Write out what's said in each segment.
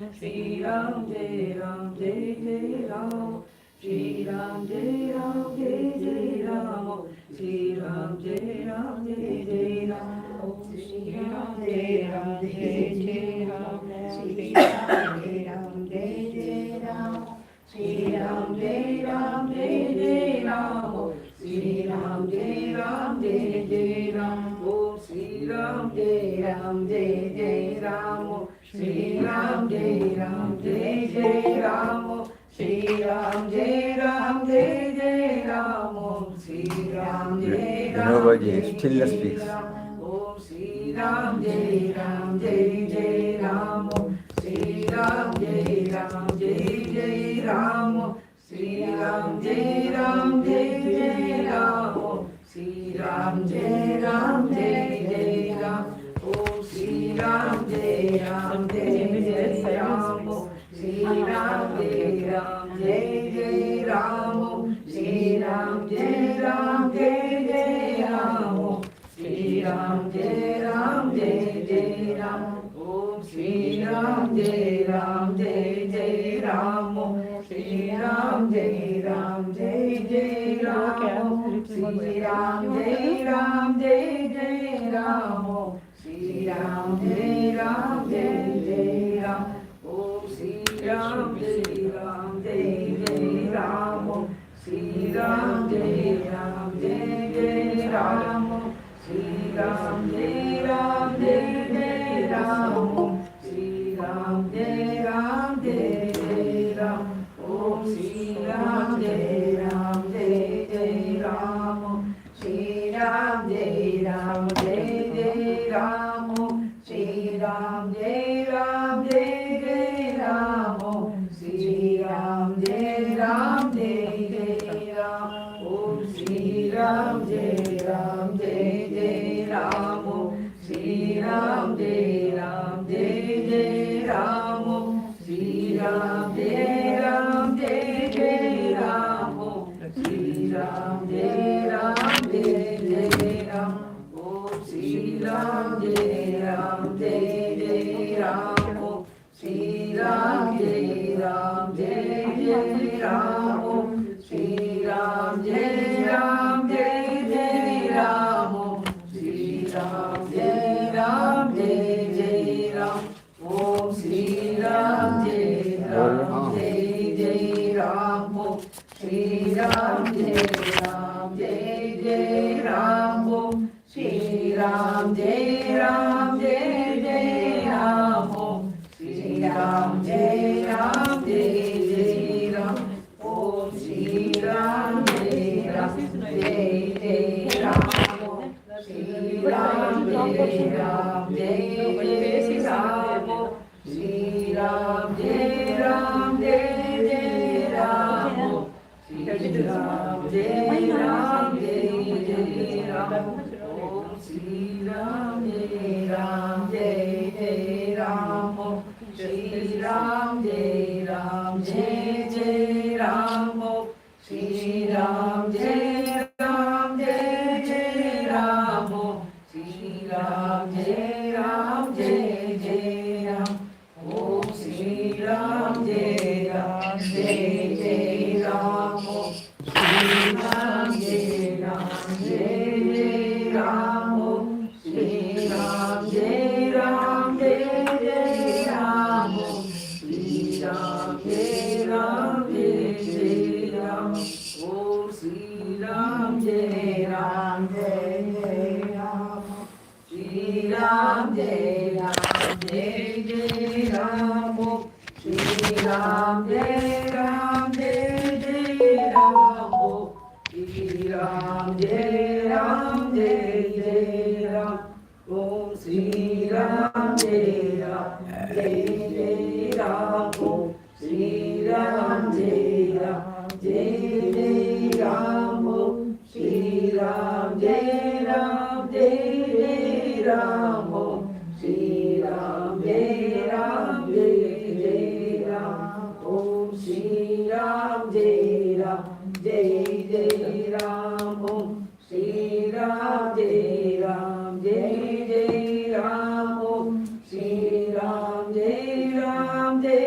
Shri Ram Jai Ram Jai Jai Ram. Shri Ram Jai Ram Jai Jai Ram. Shri Ram Jai Ram Jai Jai Ram. Shri Ram Jai Ram Jai Jai Ram. Shri Ram Jai Ram Jai Jai Ram. Shri Ram Jai Ram Jai Jai Ram. Shri Ram Jai Ram Jai Jai Ram. Om Shri Ram Jai Ram Jai Jai Ram. Shri Ram Jai Ram Jai Jai Ram. Shri Ram Jai Ram Jai Jai Ram. Shri Ram Jai Ram Jai Jai Ram. Om Shri Ram Jai Ram Jai Jai Ram. Shri Ram Jai Ram Jai Jai Ram. Shri Ram Jai Ram Jai Jai Ram. Shri Ram Jai Ram Jai Jai Ram. Om Shri Ram Jai Ram Jai Jai Ram. Shri Ram Jai Ram Jai Jai Ram. Shri Ram Jai Ram Jai Jai Ram. Shri Ram Jai Ram Jai Jai Ram. Om Shri Ram Jai Ram Jai Jai Ram. Shri Ram Jai Ram Jai Jai Ram. Shri Ram Jai Ram Jai Jai Ram. Shri Ram Jai Ram Jai Jai Ram. Om Shri Ram Jai Ram Jai Jai Ram. Shri Ram Jai Ram Jai Jai Ram. Shri Ram Jai Ram Jai Jai Ram. Shri Ram Jai Ram Jai Jai Ram. Om Shri Ram Jai Ram Jai Jai Ram. Shri Ram Jai Ram Jai Jai Ram. Shri Ram Jai Ram Jai Jai Ram. Shri Ram Jai Ram Jai Jai Ram. Om Shri Ram Jai Ram Jai Jai Ram. Shri Ram Jai Ram Jai Jai Ram. Shri Ram Jai Ram Jai Jai Ram. Shri Ram Jai Ram Jai Jai Ram. Om Shri Ram Jai Ram Jai Jai Ram. Shri Ram Jai Ram Jai Jai Ram. Shri Ram Jai Ram Jai Jai Ram. Shri Ram Jai Ram Jai Jai Ram. Om Shri Ram Jai Ram Jai Jai Ram. Shri Ram Jai Ram Jai Jai Ram. Shri Ram Jai Ram Jai Jai Ram. Shri Ram Jai Ram Jai Jai Ram. Om Shri Ram Jai Ram Jai Jai Ram. Shri Ram Jai Ram Jai Jai Ram. Shri Ram Jai Ram Jai Jai Ram. Shri Ram Jai Ram Jai Jai Ram. Om Shri Ram Jai Ram Jai Jai Ram. Shri Ram Jai Ram Jai Jai Ram. Shri Ram Jai Ram Jai Jai Ram. Shri Ram Jai Ram Jai Jai Ram. Om Shri Ram Jai Ram Jai Jai Ram. Shri Ram Jai Ram Jai Jai Ram. Shri Ram Jai Ram Jai Jai Ram. Shri Ram Jai Ram Jai Jai Ram. Om Shri Ram Jai Ram Jai Jai Ram. Shri Ram Jai Ram Jai Jai Ram. Shri Ram Jai Ram Jai Jai Ram. Shri Ram Jai Ram Jai Jai Ram. Om Shri Ram Jai Ram Jai Jai Ram. Shri Ram Jai Ram Jai Jai Ram. Shri Ram Jai Ram Jai Jai Ram. Shri Ram Jai Ram Jai Jai Ram. Om Shri Ram Jai Ram Jai Jai Ram. Shri Ram Jai Ram Jai Jai Ram. Shri Ram Jai Ram Jai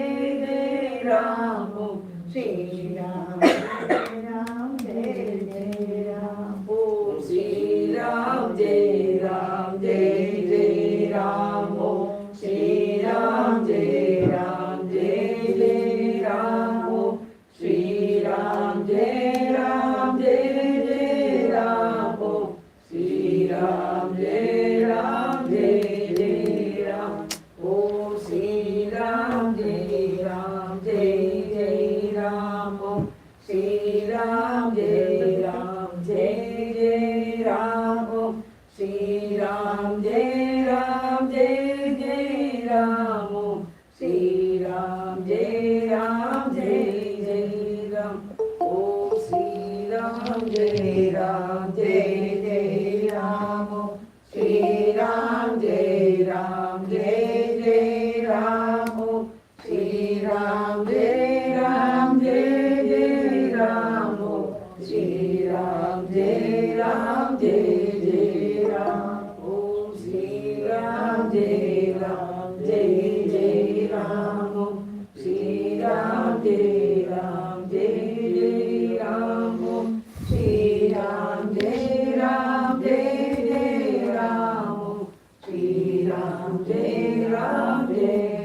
Shri Ram, Jai Ram, Jai Jai Ram. Om Shri Ram, Jai Ram, Jai Jai Ram. Om Shri Ram, Jai Ram, Jai Jai Ram. Om Shri Ram, Jai Ram, Jai Jai Ram. Om Shri Ram, Jai Ram, Jai Jai Ram. Om Shri Ram, Jai Ram, Jai Jai Ram. Om Shri Ram, Jai Ram, Jai Jai Ram. Om Shri Ram, Jai Ram, Jai Jai Ram. Om Shri Ram, Jai Ram, Jai Jai Ram. Om Shri Ram, Jai Ram, Jai Jai Ram. Om Shri Ram, Jai Ram, Jai Jai Ram. Om Shri Ram, Jai Ram, Jai Jai Ram. Om Shri Ram, Jai Ram, Jai Jai Ram. Om Shri Ram, Jai Ram, Jai Jai Ram. Om Shri Ram, Jai Ram, Jai Jai Ram. Om Shri Ram, Jai Ram, Jai Jai Ram. Om Shri Ram, Jai Ram, Jai Jai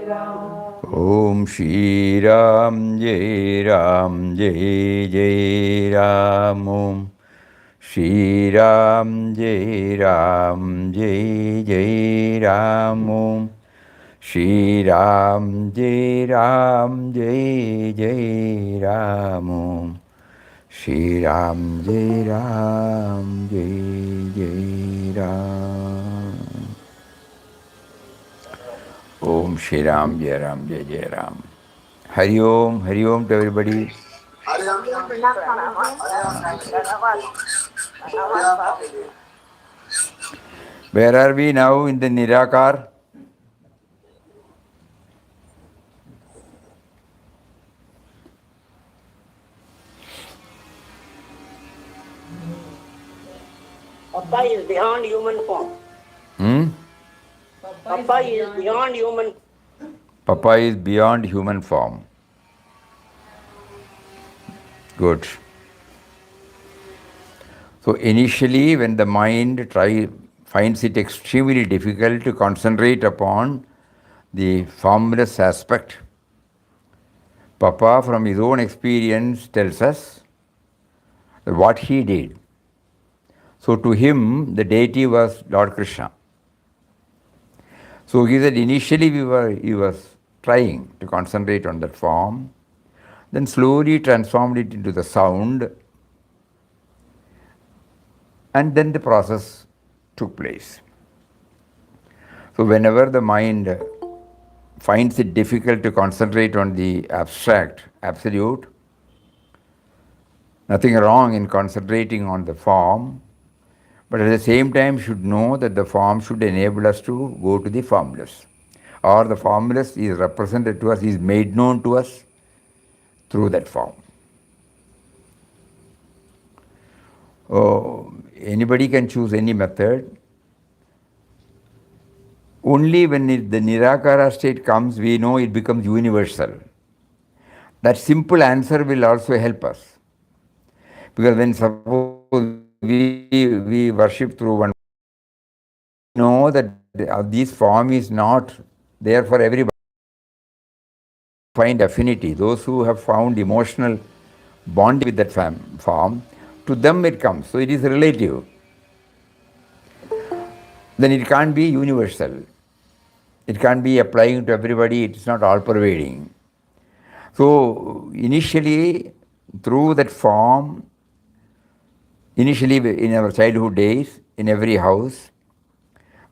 Ram. Om Shri Ram Jai Ram Jai Jai Ram Om Shri Ram Jai Ram Jai Jai Ram Om Shri Ram Jai Ram Jai Jai Ram Om Shri Ram Jai Ram Jai Jai Ram. Om Shri Ram Jai Ram Jai Jai Ram. Hari Om to everybody. Where are we now in the Nirakar? Papa is beyond human form. Papa is beyond human. Papa is beyond human form. Good. So initially when the mind finds it extremely difficult to concentrate upon the formless aspect, Papa from his own experience tells us what he did. So to him the deity was Lord Krishna. So he said initially he was trying to concentrate on that form, then slowly transformed it into the sound, and then the process took place. So whenever the mind finds it difficult to concentrate on the abstract, absolute, nothing wrong in concentrating on the form, but at the same time should know that the form should enable us to go to the formless. Or the formless is represented to us, is made known to us through that form. Oh, anybody can choose any method. Only when the Nirakara state comes, we know it becomes universal. That simple answer will also help us. Because when suppose we worship through one, know that this form is not there for everybody. Find affinity. Those who have found emotional bond with that form, to them it comes. So it is relative. Then it can't be universal. It can't be applying to everybody. It's not all-pervading. So initially, through that form, initially in our childhood days, in every house,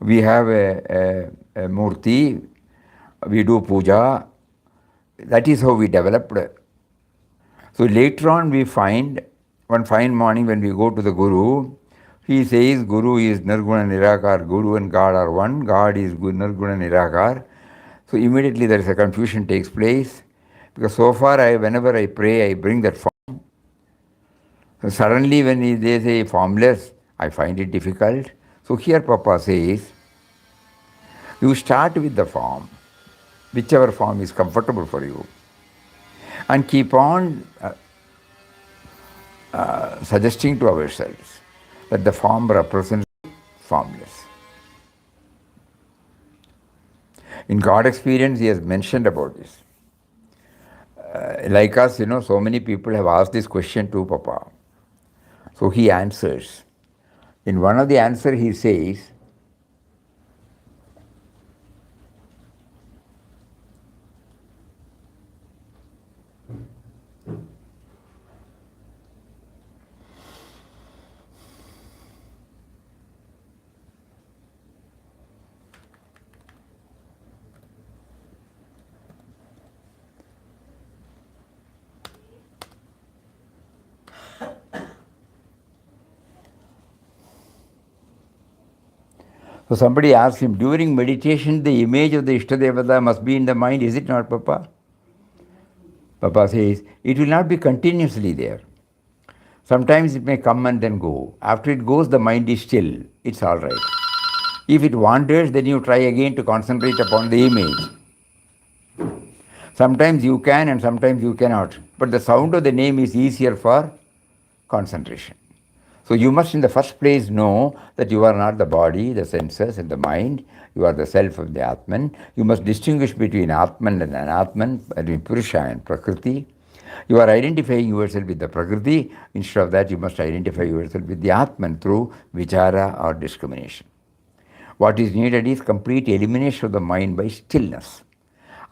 we have a murti, we do puja. That is how we developed. So later on we find, one fine morning when we go to the Guru, he says Guru is Nirguna Nirakar, Guru and God are one, God is Nirguna Nirakar. So immediately there is a confusion takes place, because so far whenever I pray I bring that form. So suddenly when they say formless, I find it difficult. So here Papa says, you start with the form, whichever form is comfortable for you. and keep on suggesting to ourselves that the form represents formless. In God experience, he has mentioned about this. Like us, so many people have asked this question to Papa. So he answers. In one of the answer, he says, so somebody asked him, during meditation, the image of the Ishtadevata must be in the mind, is it not, Papa? Papa says, it will not be continuously there. Sometimes it may come and then go. After it goes, the mind is still. It's all right. If it wanders, then you try again to concentrate upon the image. Sometimes you can and sometimes you cannot. But the sound of the name is easier for concentration. So you must in the first place know that you are not the body, the senses and the mind. You are the self of the Atman. You must distinguish between Atman and Anatman, between Purusha and Prakriti. You are identifying yourself with the Prakriti. Instead of that, you must identify yourself with the Atman through vichara or discrimination. What is needed is complete elimination of the mind by stillness.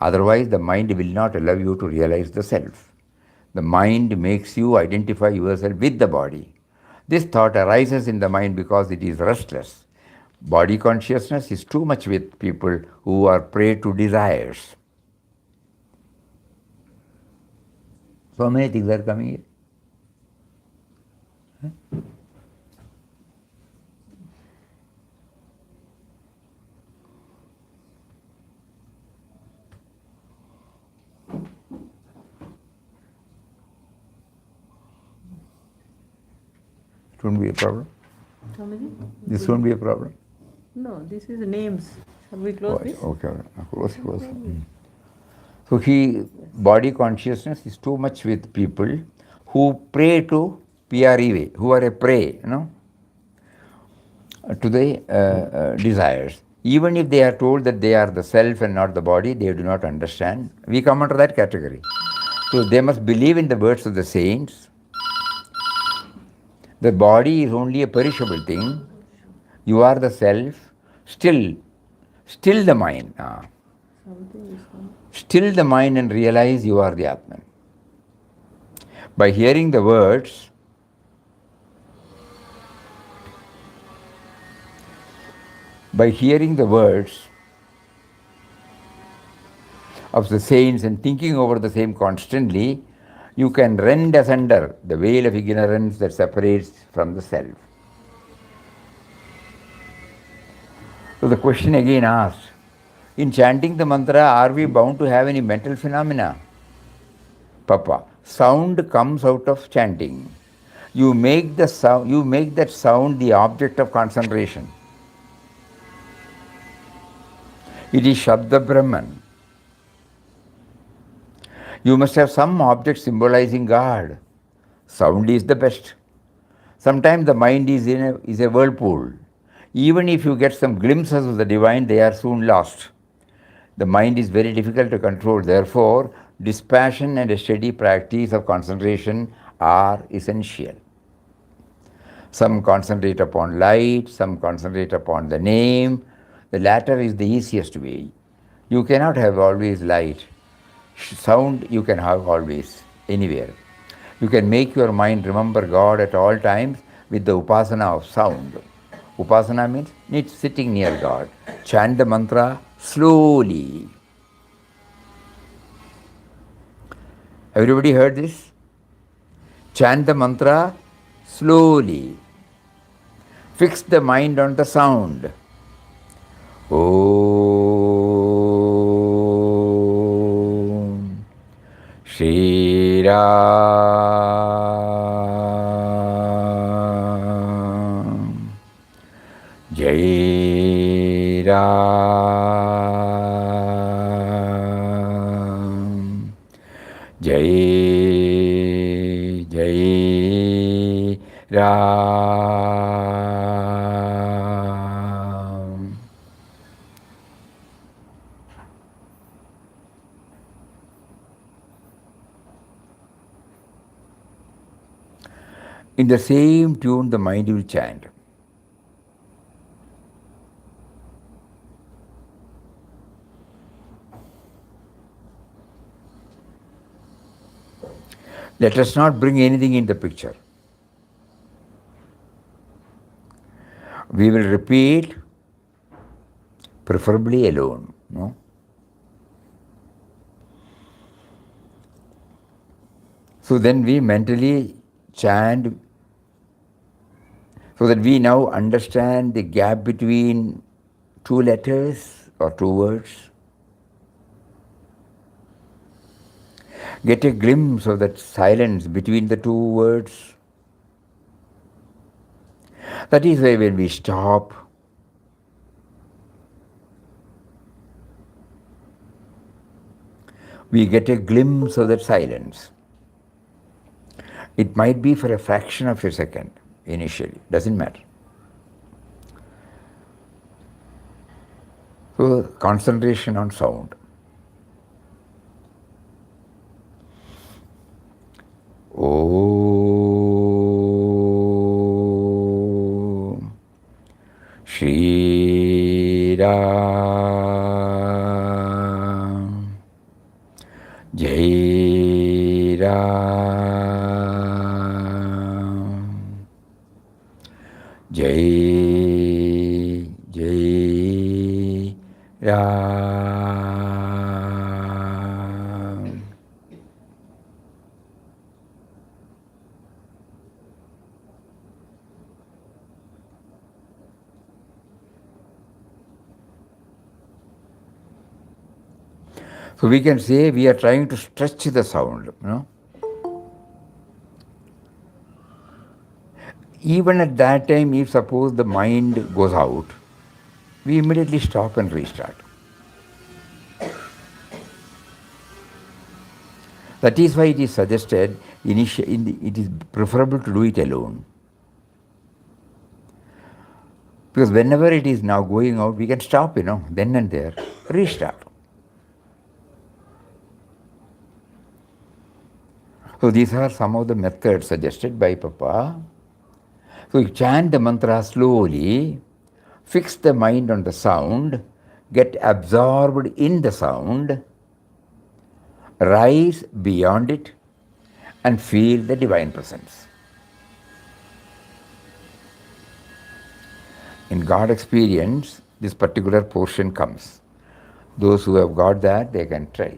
Otherwise, the mind will not allow you to realize the self. The mind makes you identify yourself with the body. This thought arises in the mind because it is restless. Body consciousness is too much with people who are prey to desires. So many things are coming here. It won't be a problem. How many? This won't be a problem. No, this is names. Shall we close this? Okay, close. So body consciousness is too much with people who prey to PREV, who are a prey, to the desires. Even if they are told that they are the self and not the body, they do not understand. We come under that category. So they must believe in the words of the saints. The body is only a perishable thing. You are the self. Still the mind. Still the mind and realize you are the Atman. By hearing the words, of the saints and thinking over the same constantly, you can rend asunder the veil of ignorance that separates from the self. So the question again asked, in chanting the mantra, are we bound to have any mental phenomena? Papa, sound comes out of chanting. You make that sound the object of concentration. It is Shabda Brahman. You must have some object symbolizing God. Sound is the best. Sometimes the mind is a whirlpool. Even if you get some glimpses of the divine, they are soon lost. The mind is very difficult to control. Therefore, dispassion and a steady practice of concentration are essential. Some concentrate upon light, some concentrate upon the name. The latter is the easiest way. You cannot have always light. Sound you can have always, anywhere. You can make your mind remember God at all times with the upasana of sound. Upasana means sitting near God. Chant the mantra slowly. Everybody heard this? Chant the mantra slowly. Fix the mind on the sound. Om Shri Ram Jai Ram Jai Jai Ram. In the same tune, the mind will chant. Let us not bring anything in the picture. We will repeat, preferably alone. No? So then we mentally chant so that we now understand the gap between two letters or two words. Get a glimpse of that silence between the two words. That is why when we stop, we get a glimpse of that silence. It might be for a fraction of a second initially, doesn't matter. So concentration on sound. Om Shri Ram Jai Ram Jai Jai Ram. So we can say we are trying to stretch the sound, Even at that time, if suppose the mind goes out, we immediately stop and restart. That is why it is suggested, it is preferable to do it alone. Because whenever it is now going out, we can stop, then and there, restart. So these are some of the methods suggested by Papa. So you chant the mantra slowly, fix the mind on the sound, get absorbed in the sound, rise beyond it, and feel the divine presence. In God experience, this particular portion comes. Those who have got that, they can try.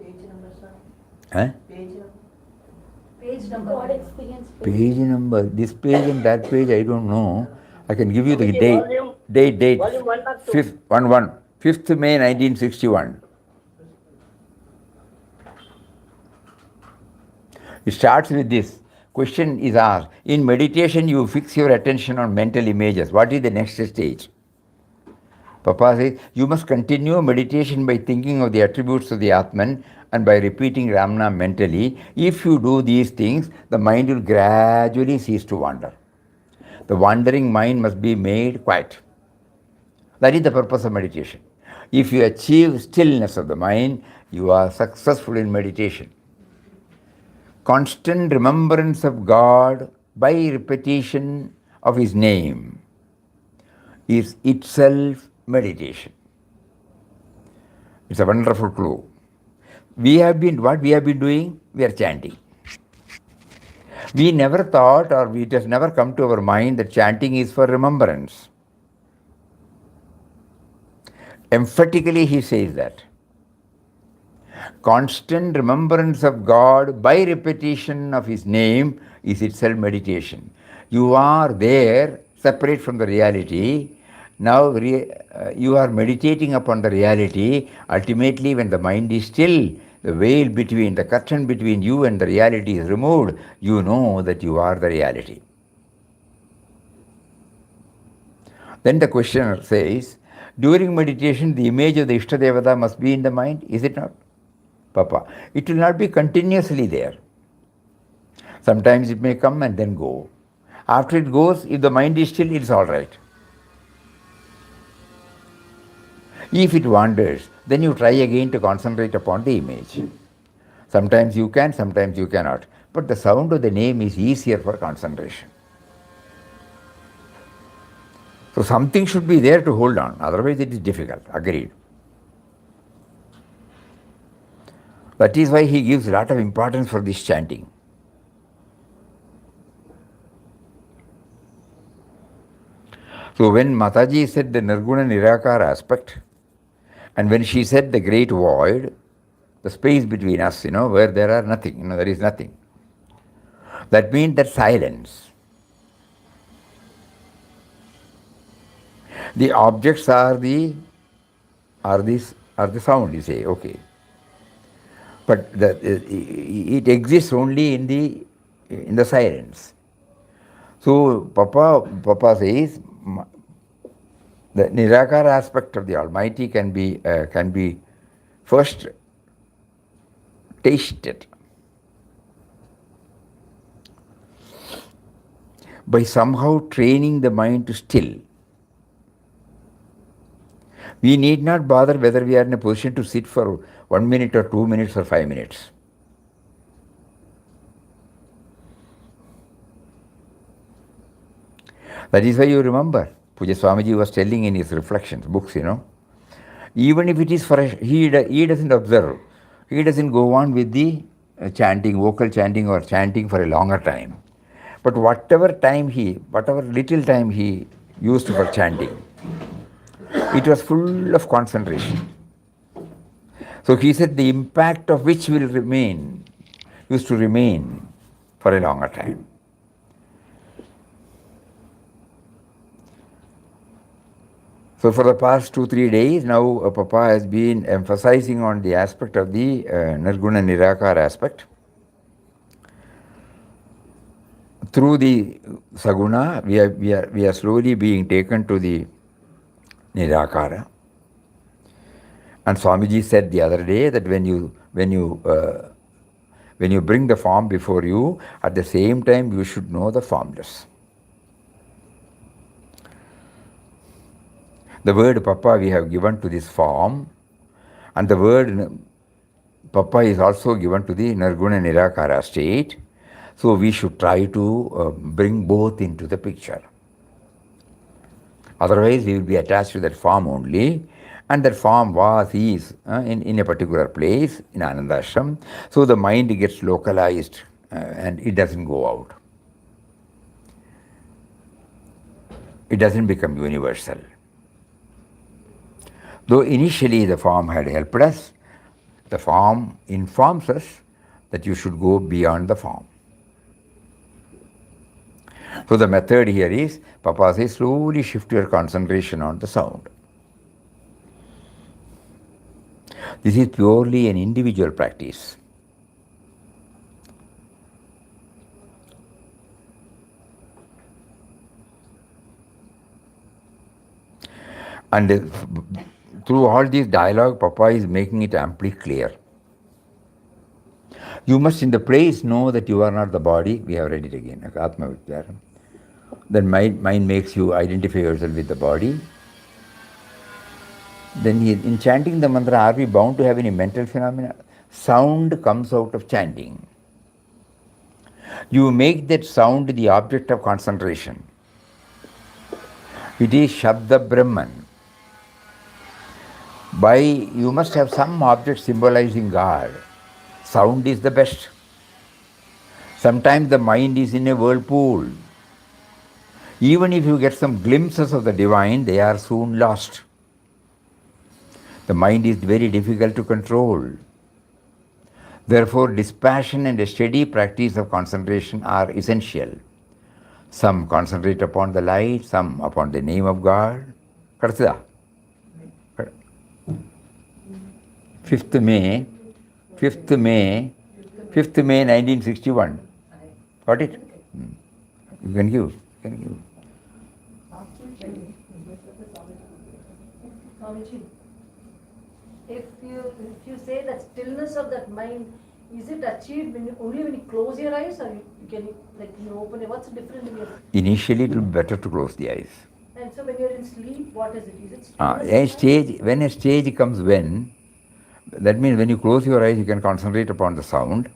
Page number, sir. Huh? Page number. Page number. God experience. Page number. This page and that page, I don't know. I can give you the Swamiji, date. volume- Date. volume 1 or 2? 5th May 1961. It starts with this. Question is asked. In meditation, you fix your attention on mental images. What is the next stage? Papa says, you must continue meditation by thinking of the attributes of the Atman and by repeating Ramna mentally. If you do these things, the mind will gradually cease to wander. The wandering mind must be made quiet. That is the purpose of meditation. If you achieve stillness of the mind, you are successful in meditation. Constant remembrance of God by repetition of His name is itself meditation. It's a wonderful clue. What we have been doing? We are chanting. We never thought, or it has never come to our mind that chanting is for remembrance. Emphatically he says that. Constant remembrance of God by repetition of His name is itself meditation. You are there, separate from the reality. Now you are meditating upon the reality. Ultimately, when the mind is still, the veil between, the curtain between you and the reality is removed, you know that you are the reality. Then the questioner says, during meditation, the image of the Ishtadevata must be in the mind, is it not? Papa. It will not be continuously there. Sometimes it may come and then go. After it goes, if the mind is still, it's all right. If it wanders, then you try again to concentrate upon the image. Sometimes you can, sometimes you cannot. But the sound of the name is easier for concentration. So something should be there to hold on, otherwise it is difficult. Agreed. That is why he gives a lot of importance for this chanting. So when Mataji said the Nirguna Nirakara aspect, and when she said the great void, the space between us, where there are nothing, there is nothing. That means that silence. The objects are the sound, you say, okay. But it exists only in the silence. So Papa says the Nirakara aspect of the Almighty can be first tasted by somehow training the mind to still. We need not bother whether we are in a position to sit for 1 minute or 2 minutes or 5 minutes. That is why you remember, Puja Swamiji was telling in his reflections, books, even if it is for he doesn't observe, he doesn't go on with the chanting, vocal chanting or chanting for a longer time. But whatever little time he used for chanting, it was full of concentration. So he said the impact of which used to remain for a longer time. So for the past 2-3 days now, Papa has been emphasizing on the aspect of the Nirguna Nirakara aspect. Through the Saguna, we are slowly being taken to the Nirakara. And Swamiji said the other day that when you bring the form before you, at the same time you should know the formless. The word Papa we have given to this form, and the word Papa is also given to the Nirguna Nirakara state. So we should try to bring both into the picture. Otherwise we will be attached to that form only, and that form is in a particular place, in Anandashram. So the mind gets localized and it doesn't go out. It doesn't become universal. Though initially the form had helped us, the form informs us that you should go beyond the form. So the method here is, Papa says, slowly shift your concentration on the sound. This is purely an individual practice. And through all this dialogue, Papa is making it amply clear. You must in the place know that you are not the body. We have read it again, Atma Vicharam. Then mind makes you identify yourself with the body. Then in chanting the mantra, are we bound to have any mental phenomena? Sound comes out of chanting. You make that sound the object of concentration. It is Shabda Brahman. You must have some object symbolizing God. Sound is the best. Sometimes the mind is in a whirlpool. Even if you get some glimpses of the divine, they are soon lost. The mind is very difficult to control. Therefore, dispassion and a steady practice of concentration are essential. Some concentrate upon the light, some upon the name of God. 5th May 1961. Got it? You can give. Swamiji, if you say that stillness of that mind, is it achieved only when you close your eyes, or you can like you open it? What's the difference in your? Initially, it will be better to close the eyes. And so when you're in sleep, what is it? Is it stillness? When a stage comes that means when you close your eyes, you can concentrate upon the sound.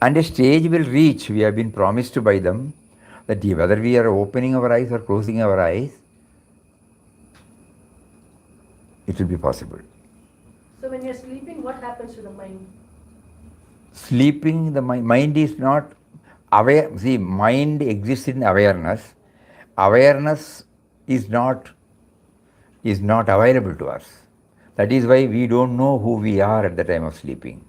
And a stage will reach, we have been promised by them, that whether we are opening our eyes or closing our eyes, it will be possible. So when you're sleeping, what happens to the mind? Sleeping, the mind is not aware. See, mind exists in awareness. Awareness is not available to us. That is why we don't know who we are at the time of sleeping.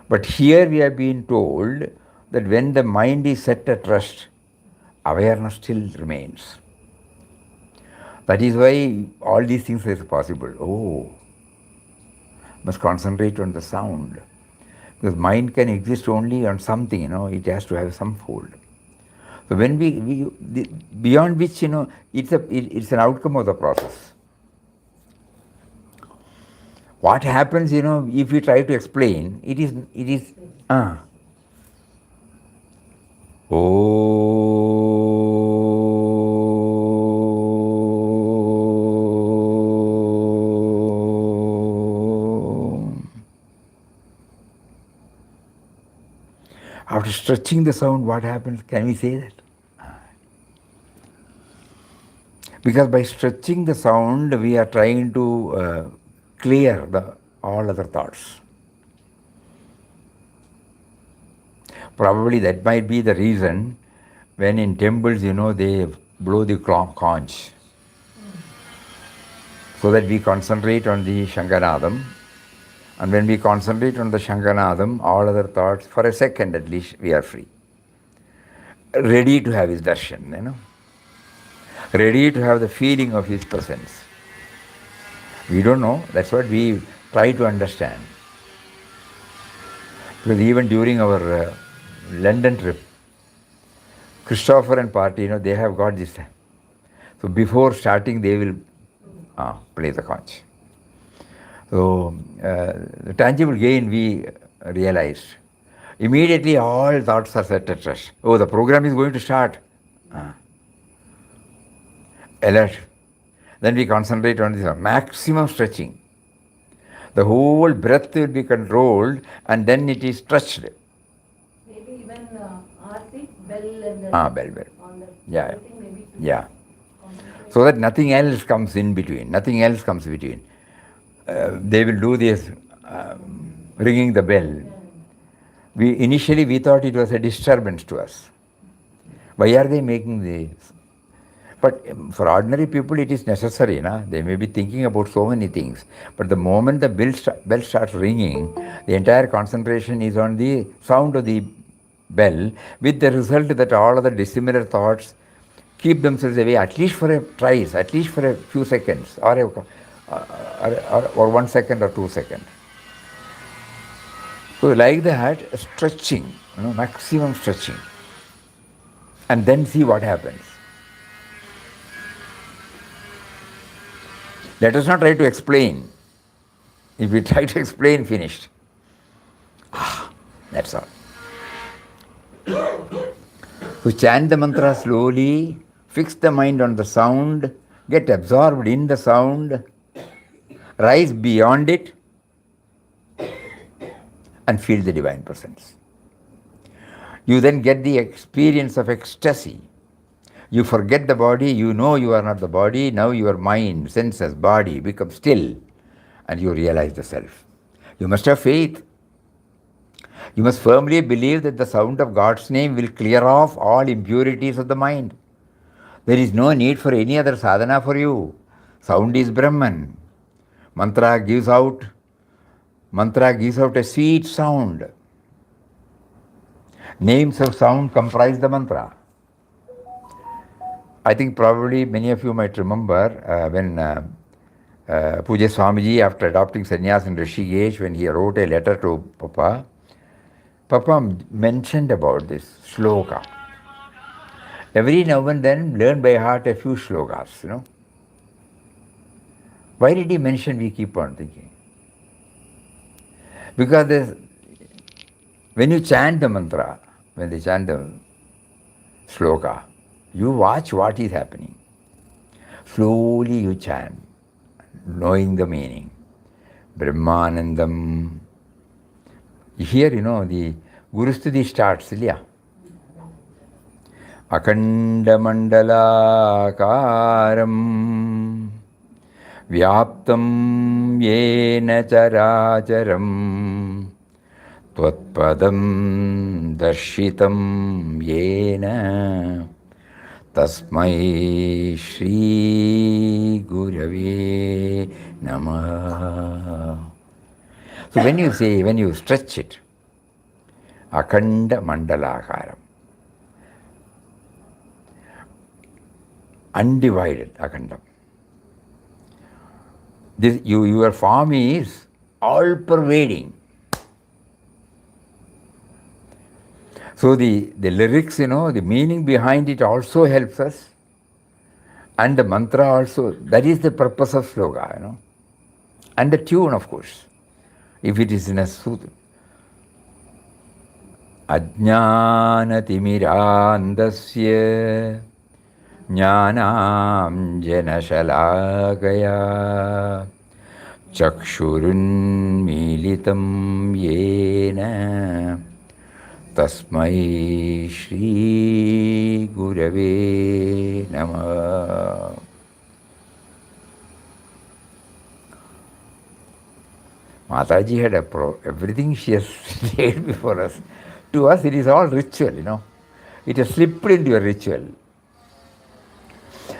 But here we have been told that when the mind is set at rest, awareness still remains. That is why all these things are possible. Oh, must concentrate on the sound. Because mind can exist only on something, it has to have some fold. So when beyond which, it's an outcome of the process. What happens, if we try to explain, it is, After stretching the sound, what happens? Can we say that? Because by stretching the sound, we are trying to clear all other thoughts. Probably that might be the reason when in temples, they blow the conch so that we concentrate on the Shanganadam. And when we concentrate on the Shanganadam, all other thoughts, for a second at least, we are free. Ready to have his darshan, ready to have the feeling of his presence. We don't know, that's what we try to understand. Because even during our London trip, Christopher and party, they have got this. So before starting, they will play the conch. So the tangible gain we realized. Immediately all thoughts are set at rest. Oh, the program is going to start. Alert. Then we concentrate on this maximum stretching. The whole breath will be controlled and then it is stretched. Maybe even Aarti, bell and the... Bell. On the Yeah. maybe Yeah. So that nothing else comes in between. They will do this ringing the bell. Initially we thought it was a disturbance to us. Why are they making this? But for ordinary people it is necessary. They may be thinking about so many things. But the moment the bell starts ringing, the entire concentration is on the sound of the bell, with the result that all other dissimilar thoughts keep themselves away, at least for a few seconds, or 1 second or 2 seconds. So like that, stretching, maximum stretching, and then see what happens. Let us not try to explain. If we try to explain, finished. That's all. So chant the mantra slowly, fix the mind on the sound, get absorbed in the sound, rise beyond it, and feel the divine presence. You then get the experience of ecstasy. You forget the body, you know you are not the body, now your mind, senses, body become still, and you realize the self. You must have faith. You must firmly believe that the sound of God's name will clear off all impurities of the mind. There is no need for any other sadhana for you. Sound is Brahman. Mantra gives out a sweet sound. Names of sound comprise the mantra. I think probably many of you might remember when Puja Swamiji, after adopting sannyas in Rishikesh, when he wrote a letter to Papa mentioned about this shloka. Every now and then learn by heart a few shlokas, Why did he mention? We keep on thinking. Because when you chant the mantra, when they chant the sloka, you watch what is happening. Slowly you chant, knowing the meaning. Brahmanandam. Here, the Guru Stuti starts, yeah. Akandamandalakaram Vyaptam Yena Characharam Tvatpadam Darshitam Yena Tasmai Shri Gurave Namah. So when you stretch it, Akanda Mandalakaram, undivided Akandam. Your form is all pervading. So the lyrics, the meaning behind it also helps us. And the mantra also, that is the purpose of sloka, And the tune, of course, if it is in a sutra. Ajnanatimirandasya Jnanam Janashalakaya Chakshurun Militam Yena Tasmai Shri Gurave Namah. Mataji had everything she has laid before us. To us, it is all ritual, It has slipped into a ritual.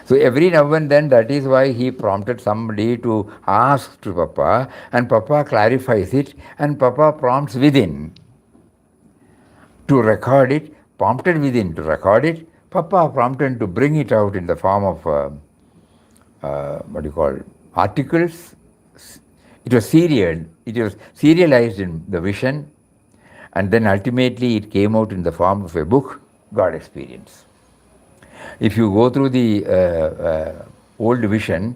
So every now and then, that is why he prompted somebody to ask to Papa, and Papa clarifies it, and Papa prompts within to record it, prompted within to record it. Papa prompted to bring it out in the form of, articles. It was serialized in the vision, and then ultimately it came out in the form of a book, God Experience. If you go through the old vision,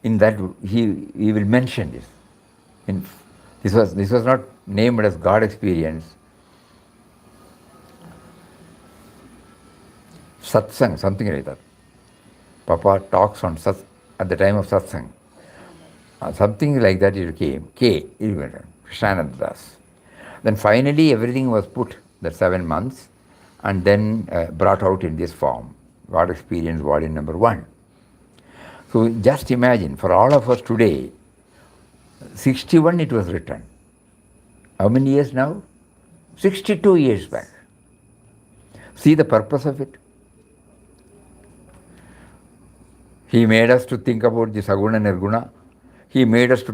in that he will mention this. This was not named as God Experience. Satsang, something like that. Papa talks on at the time of satsang. Something like that it came. Krishnananda Das. Then finally everything was put, the 7 months, and then brought out in this form. God Experience, volume number 1. So just imagine, for all of us today, 61 it was written. How many years now? 62 years back. See the purpose of it. He made us to think about the Saguna Nirguna. He made us to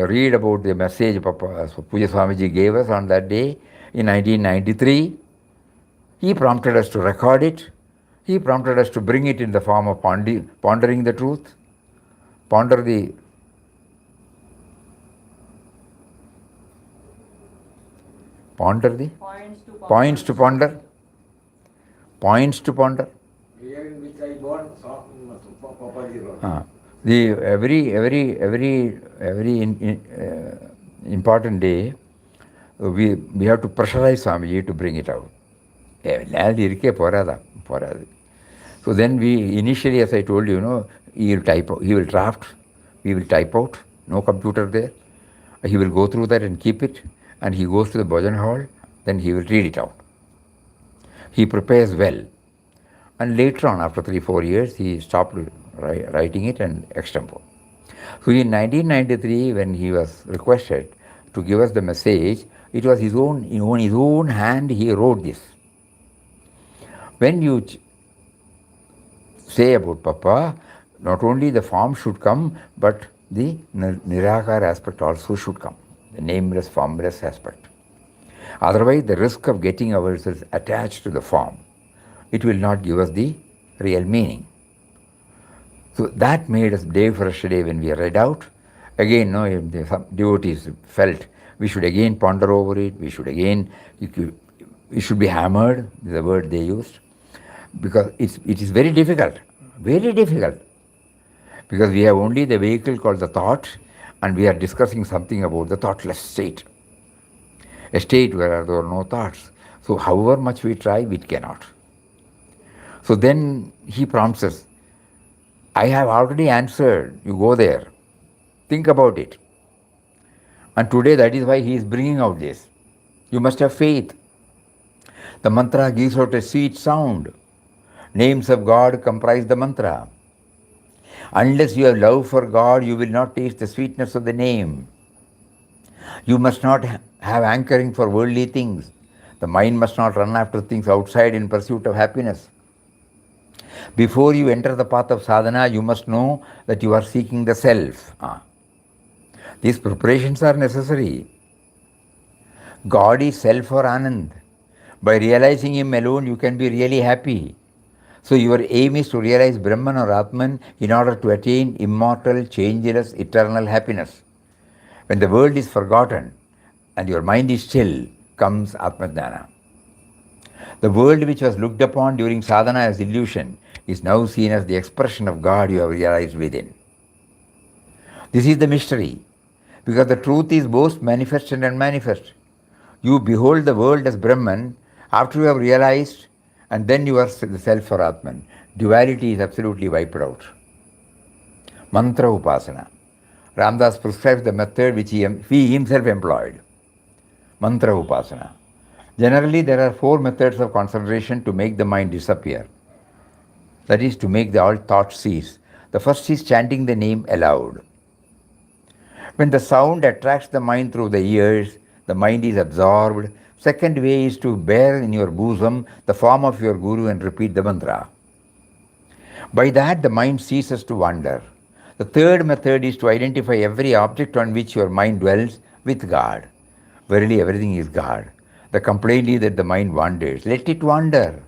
read about the message Papa Puja Swamiji gave us on that day in 1993. He prompted us to record it. He prompted us to bring it in the form of pondering the truth. Points to ponder. Points to ponder. Year in which I born, Papaji wrote. The every important day, we have to pressurize Swamiji to bring it out. So then we initially, as I told you, he will draft, we will type out, no computer there. He will go through that and keep it, and he goes to the bhajan hall, then he will read it out. He prepares well. And later on, after 3-4 years, he stopped writing it and extempo. So in 1993, when he was requested to give us the message, it was his own hand he wrote this. When you say about Papa, not only the form should come, but the Nirakara aspect also should come, the nameless, formless aspect. Otherwise, the risk of getting ourselves attached to the form, it will not give us the real meaning. So that made us day for yesterday when we read out. Again, the devotees felt we should again ponder over it, we should be hammered, is the word they used, because it is very difficult, very difficult. Because we have only the vehicle called the thought, and we are discussing something about the thoughtless state. A state where there are no thoughts. So however much we try, we cannot. So then he prompts us, I have already answered, you go there. Think about it. And today that is why he is bringing out this. You must have faith. The mantra gives out a sweet sound. Names of God comprise the mantra. Unless you have love for God, you will not taste the sweetness of the name. You must not have anchoring for worldly things. The mind must not run after things outside in pursuit of happiness. Before you enter the path of sadhana, you must know that you are seeking the self. These preparations are necessary. God is self or Anand. By realizing Him alone, you can be really happy. So your aim is to realize Brahman or Atman in order to attain immortal, changeless, eternal happiness. When the world is forgotten and your mind is still, comes Atmajnana. The world which was looked upon during sadhana as illusion is now seen as the expression of God you have realized within. This is the mystery, because the truth is both manifest and unmanifest. You behold the world as Brahman after you have realized, and then you are the self or Atman. Duality is absolutely wiped out. Mantra Upasana. Ramdas prescribes the method which he himself employed. Mantra Upasana. Generally, there are 4 methods of concentration to make the mind disappear. That is, to make all thoughts cease. The first is chanting the name aloud. When the sound attracts the mind through the ears, the mind is absorbed. Second way is to bear in your bosom the form of your guru and repeat the mantra. By that, the mind ceases to wander. The third method is to identify every object on which your mind dwells with God. Verily, everything is God. The complaint is that the mind wanders. Let it wander.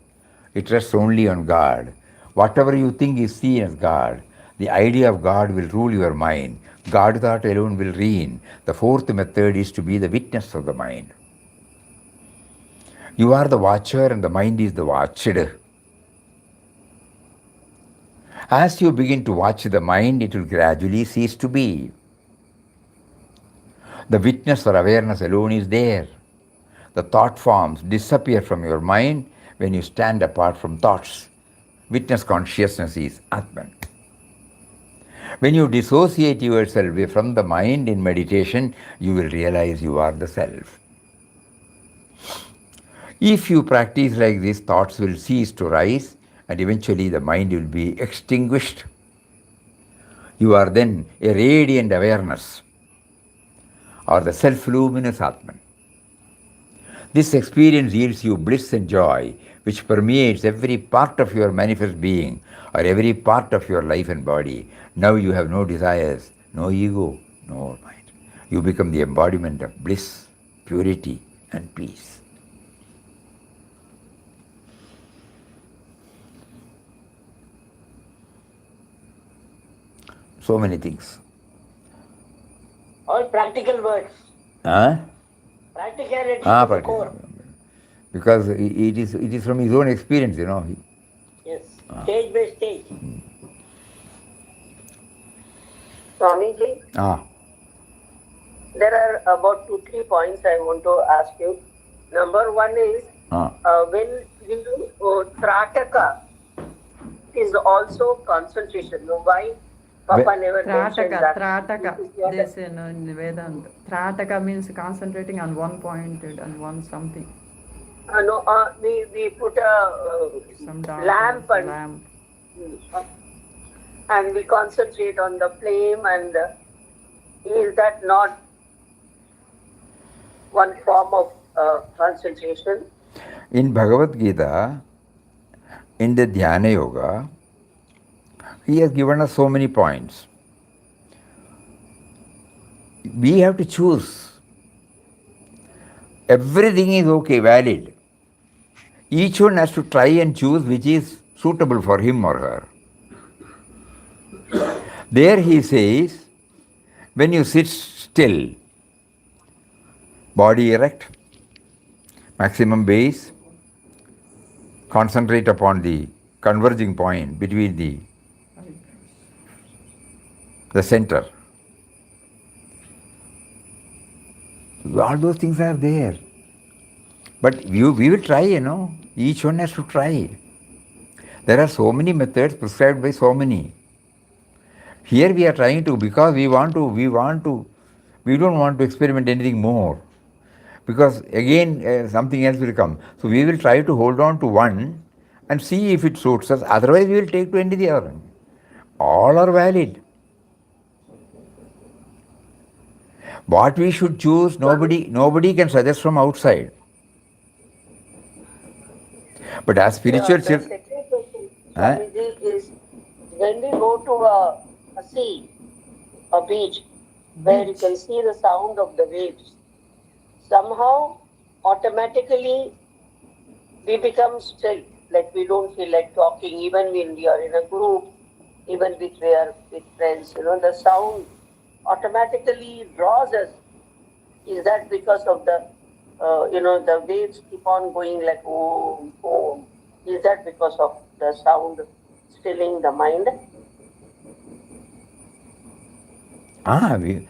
It rests only on God. Whatever you think is seen as God. The idea of God will rule your mind. God thought alone will reign. The fourth method is to be the witness of the mind. You are the watcher and the mind is the watched. As you begin to watch the mind, it will gradually cease to be. The witness or awareness alone is there. The thought forms disappear from your mind when you stand apart from thoughts. Witness consciousness is Atman. When you dissociate yourself from the mind in meditation, you will realize you are the self. If you practice like this, thoughts will cease to rise and eventually the mind will be extinguished. You are then a radiant awareness or the self-luminous Atman. This experience yields you bliss and joy which permeates every part of your manifest being or every part of your life and body. Now you have no desires, no ego, no mind. You become the embodiment of bliss, purity and peace. So many things. All practical words. Practicality to the core. Because it is from his own experience, Yes, stage by stage. Swamiji, there are about 2-3 points I want to ask you. Number one is, when you Trataka is also concentration. Why Papa never mentioned that? Trataka. They say in Vedanta. Trataka means concentrating on one point and one something. We put a Some lamp and we concentrate on the flame, and is that not one form of concentration? In Bhagavad Gita, in the Dhyana Yoga, he has given us so many points. We have to choose. Everything is okay, valid. Each one has to try and choose which is suitable for him or her. There he says, when you sit still, body erect, maximum base, concentrate upon the converging point between the the center. All those things are there. But we will try, each one has to try. There are so many methods prescribed by so many. Here we are trying to, because we don't want to experiment anything more. Because again, something else will come. So we will try to hold on to one and see if it suits us. Otherwise, we will take to any the other one. All are valid. What we should choose, nobody can suggest from outside. But as spiritual The children, second question, Swamiji, is when we go to a sea, a beach, where you can see the sound of the waves, somehow automatically we become still, like we don't feel like talking, even when we are in a group, even if we are with friends, the sound automatically draws us. Is that because of the, the waves keep on going like, oh, oh. Is that because of the sound stilling the mind?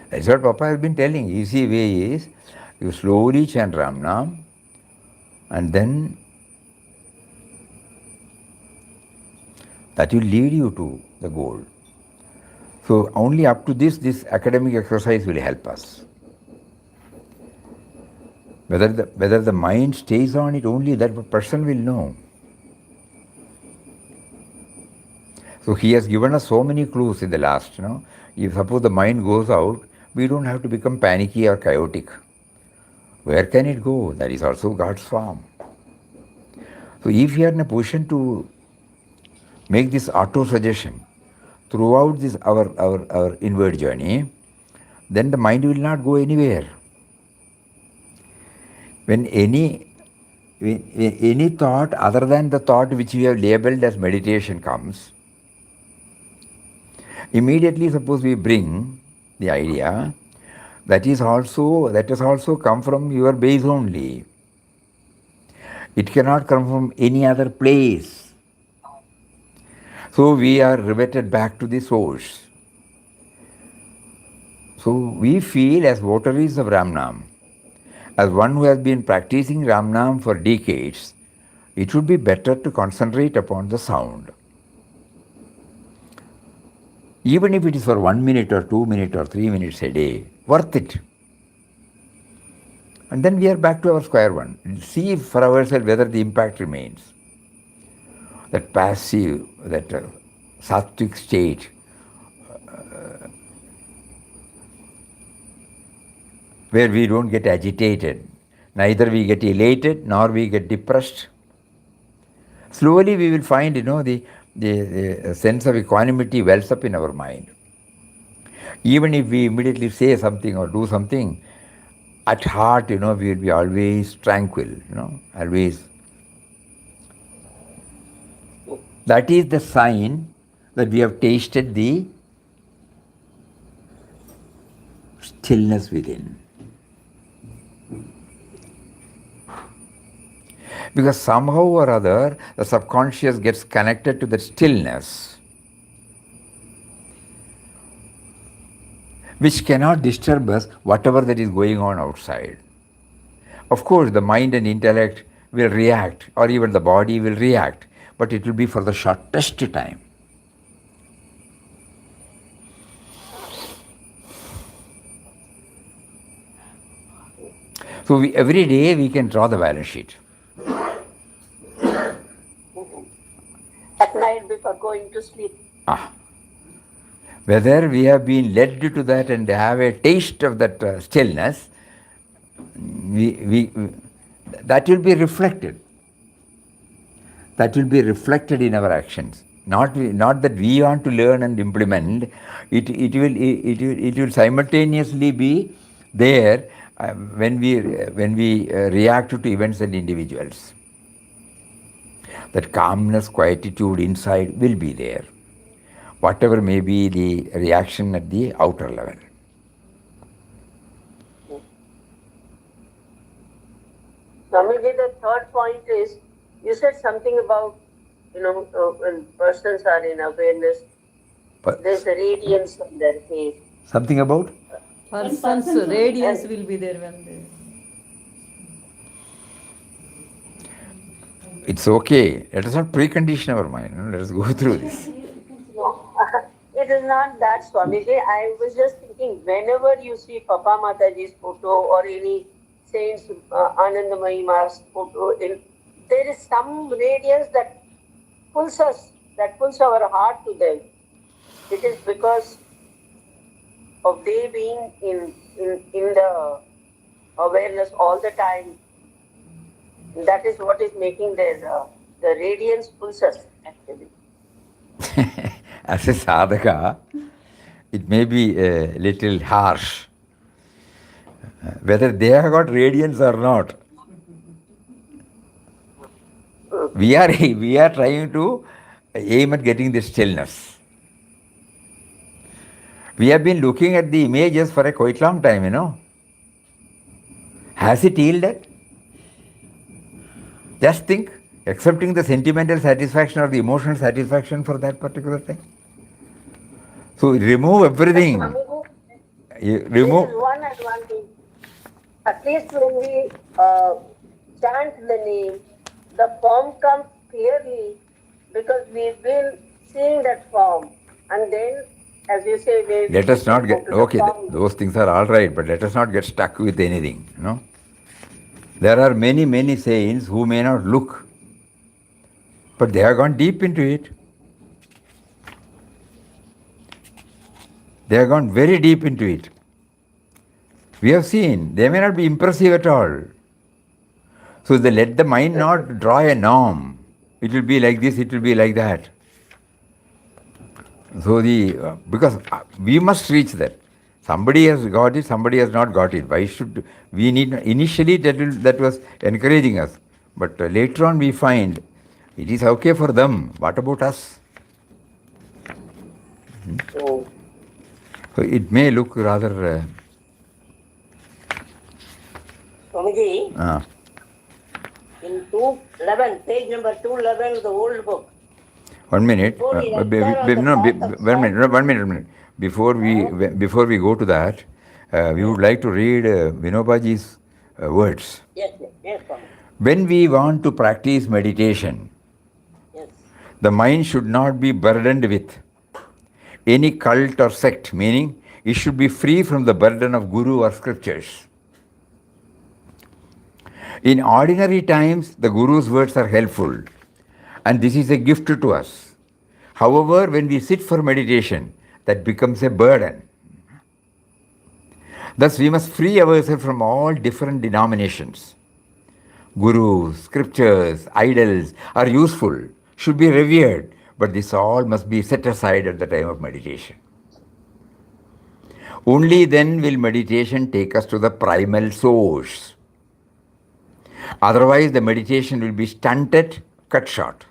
That's what Papa has been telling. Easy way is, you slowly chant Ram Nam, and then that will lead you to the goal. So only up to this academic exercise will help us. Whether the mind stays on it, only that person will know. So he has given us so many clues in the last, If suppose the mind goes out, we don't have to become panicky or chaotic. Where can it go? That is also God's form. So if we are in a position to make this auto-suggestion throughout this our inward journey, then the mind will not go anywhere. When any thought other than the thought which we have labeled as meditation comes, immediately suppose we bring the idea, that has also come from your base only. It cannot come from any other place. So we are riveted back to the source. So we feel as votaries of Ramnam, as one who has been practicing Ramnam for decades, it would be better to concentrate upon the sound. Even if it is for 1 minute or 2 minutes or 3 minutes a day, worth it. And then we are back to our square one. See for ourselves whether the impact remains. That passive, that sattvic state, where we don't get agitated, neither we get elated nor we get depressed. Slowly we will find, the sense of equanimity wells up in our mind. Even if we immediately say something or do something, at heart, we will be always tranquil, always. That is the sign that we have tasted the stillness within. Because somehow or other, the subconscious gets connected to the stillness, which cannot disturb us, whatever that is going on outside. Of course, the mind and intellect will react, or even the body will react, but it will be for the shortest time. So every day we can draw the balance sheet. At night before going to sleep. Whether we have been led to that and have a taste of that stillness, that will be reflected. That will be reflected in our actions. Not that we want to learn and implement. It will simultaneously be there when we react to events and individuals. That calmness, quietude inside will be there, whatever may be the reaction at the outer level. Now maybe the third point is, you said something about, when persons are in awareness, There's a radiance on their face. Something about? Person's radiance will be there when they... It's okay. Let us not precondition our mind. Let us go through this. No, it is not that, Swamiji. I was just thinking, whenever you see Papa Mataji's photo or any saints, Anandamayi Ma's photo, there is some radiance that pulls us, that pulls our heart to them. It is because of they being in the awareness all the time. That is what is making the radiance pulls us, actually. As a sadhaka, it may be a little harsh. Whether they have got radiance or not, we are trying to aim at getting the stillness. We have been looking at the images for a quite long time, Has it yielded? Just think, accepting the sentimental satisfaction or the emotional satisfaction for that particular thing. So remove everything. Remove. This is one advantage. At least when we chant the name, the form comes clearly because we've been seeing that form. And then, as you say, let us not get, okay, those things are all right, but let us not get stuck with anything, There are many, many saints who may not look, but they have gone deep into it. They have gone very deep into it. We have seen, they may not be impressive at all. So they let the mind not draw a norm. It will be like this, it will be like that. So because we must reach that. Somebody has got it, somebody has not got it. Why should we need? Initially that was encouraging us, but later on we find it is okay for them. What about us? So it may look rather. Swamiji, in 211, page number 211 of the old book. 1 minute. One minute. Before we go to that, we would like to read Vinobaji's words. Yes. When we want to practice meditation, the mind should not be burdened with any cult or sect, meaning it should be free from the burden of guru or scriptures. In ordinary times, the guru's words are helpful, and this is a gift to us. However, when we sit for meditation, that becomes a burden. Thus, we must free ourselves from all different denominations. Gurus, scriptures, idols are useful, should be revered, but this all must be set aside at the time of meditation. Only then will meditation take us to the primal source. Otherwise, the meditation will be stunted, cut short.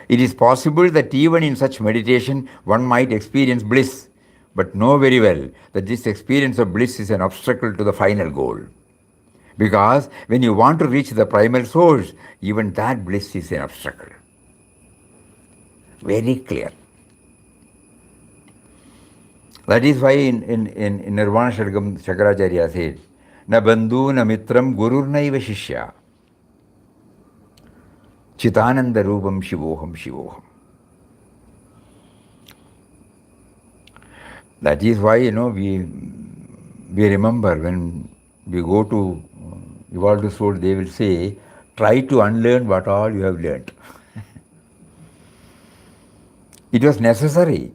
It is possible that even in such meditation, one might experience bliss, but know very well that this experience of bliss is an obstacle to the final goal. Because when you want to reach the primal source, even that bliss is an obstacle. Very clear. That is why in Nirvana Shadgam, Shankaracharya said, Na bandhu na mitram gurur naiva shishya. Chitananda rupam shivoham shivoham. That is why, we remember when we go to evolved soul, they will say, try to unlearn what all you have learnt. It was necessary.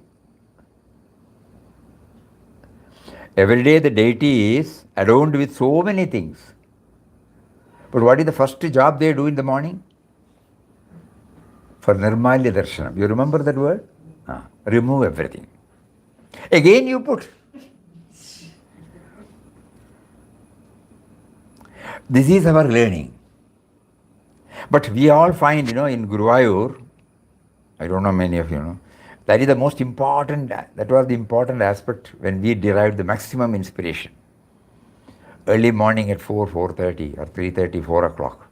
Every day the deity is adorned with so many things. But what is the first job they do in the morning? For Nirmalya Darshanam. You remember that word? Remove everything. Again you put. This is our learning. But we all find, in Guruvayur, I don't know many of you know, that is the most important, that was the important aspect when we derived the maximum inspiration. Early morning at 4:30 or 3:30, 4 o'clock.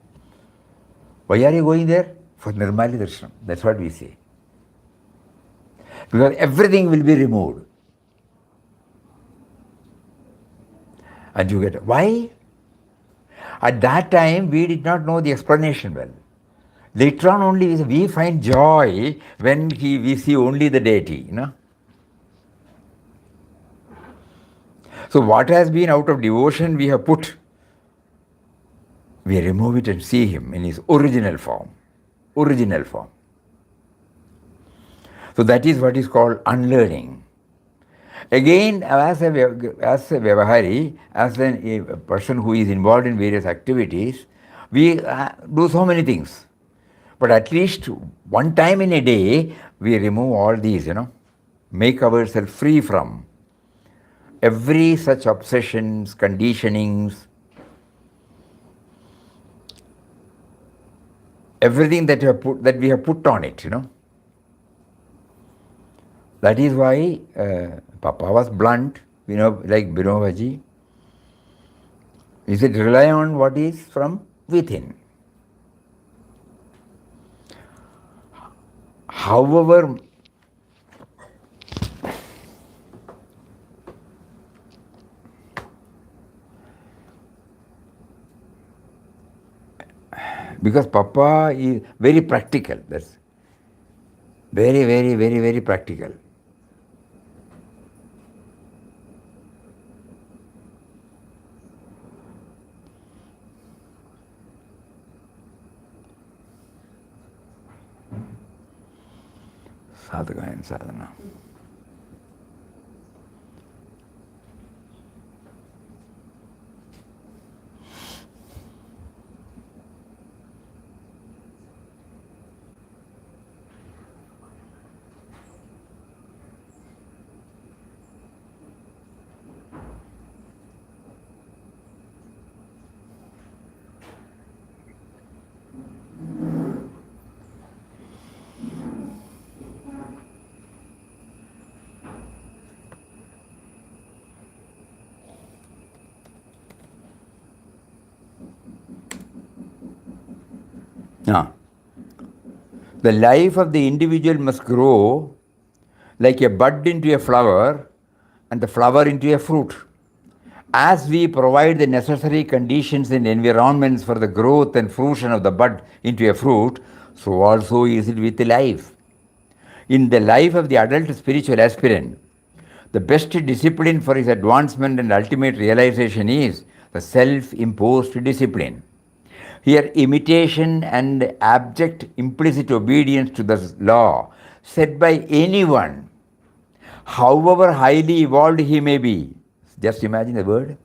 Why are you going there? For Nirmali Darshanam. That's what we say. Because everything will be removed. And you get, why? At that time, we did not know the explanation well. Later on only we find joy when we see only the deity, you know. So what has been out of devotion we have put, we remove it and see him in his original form. Original form. So that is what is called unlearning. Again, as a Vyavahari, as a person who is involved in various activities, we do so many things. But at least one time in a day, we remove all these, you know, make ourselves free from every such obsessions, conditionings, everything that we have put on it, you know. That is why Papa was blunt, you know, like Binobaji. He said, rely on what is from within. However, because Papa is very practical, that's very, very, very, very practical. Sadhaka and sadhana. Now, the life of the individual must grow like a bud into a flower and the flower into a fruit. As we provide the necessary conditions and environments for the growth and fruition of the bud into a fruit, so also is it with the life. In the life of the adult spiritual aspirant, the best discipline for his advancement and ultimate realization is the self-imposed discipline. Here, imitation and abject implicit obedience to the law set by anyone, however highly evolved he may be. Just imagine the word.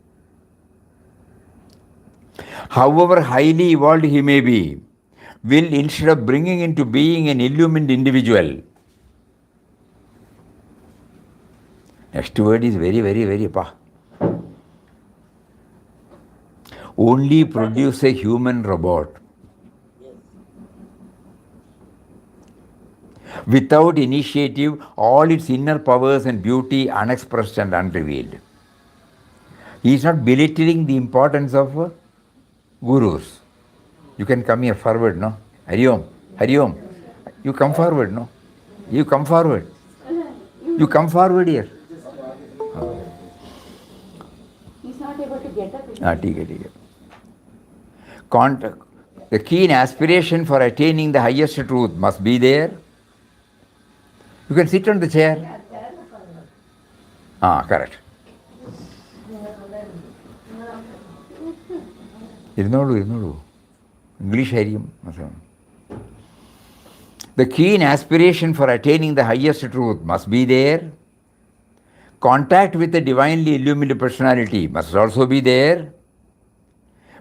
However highly evolved he may be, will, instead of bringing into being an illumined individual, next word is very, very, very only produce a human robot. Without initiative, all its inner powers and beauty unexpressed and unrevealed. He is not belittling the importance of gurus. You can come here forward, no? Hari Om, Hari Om. You come forward, no? You come forward. You come forward here. He's not able to get up. ठीक है. The keen aspiration for attaining the highest truth must be there. You can sit on the chair. Correct. Irnodu. English harium. The keen aspiration for attaining the highest truth must be there. Contact with the divinely illumined personality must also be there.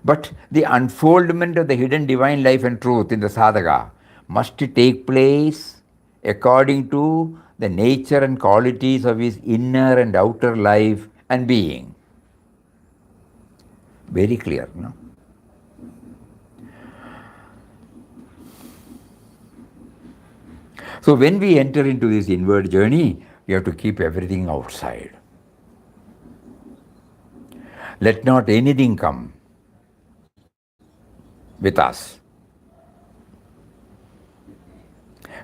But the unfoldment of the hidden divine life and truth in the sadhaka must take place according to the nature and qualities of his inner and outer life and being. Very clear, no? So when we enter into this inward journey, we have to keep everything outside. Let not anything come with us.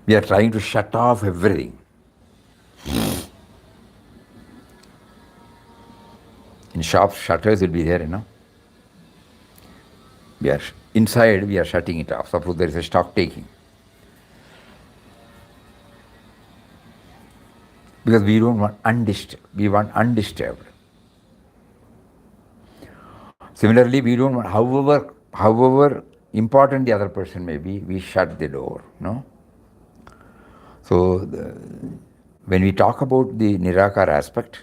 We are trying to shut off everything. In shops, shutters will be there, We are inside, we are shutting it off. Suppose there is a stock taking. Because we don't want undisturbed. We want undisturbed. Similarly, we don't want, however important the other person may be, we shut the door, So, when we talk about the Nirakara aspect,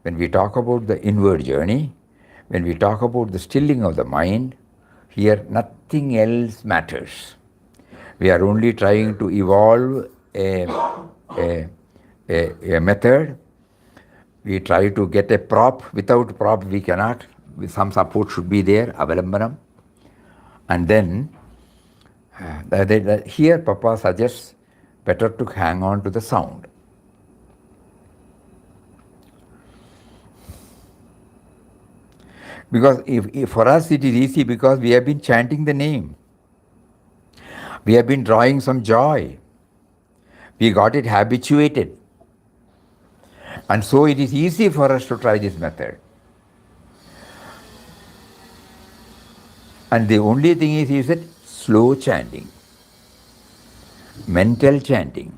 when we talk about the inward journey, when we talk about the stilling of the mind, here nothing else matters. We are only trying to evolve a method. We try to get a prop. Without prop we cannot. Some support should be there, avalambanam. And then, here Papa suggests better to hang on to the sound. Because if for us it is easy because we have been chanting the name. We have been drawing some joy. We got it habituated. And so it is easy for us to try this method. And the only thing is, he said, slow chanting, mental chanting.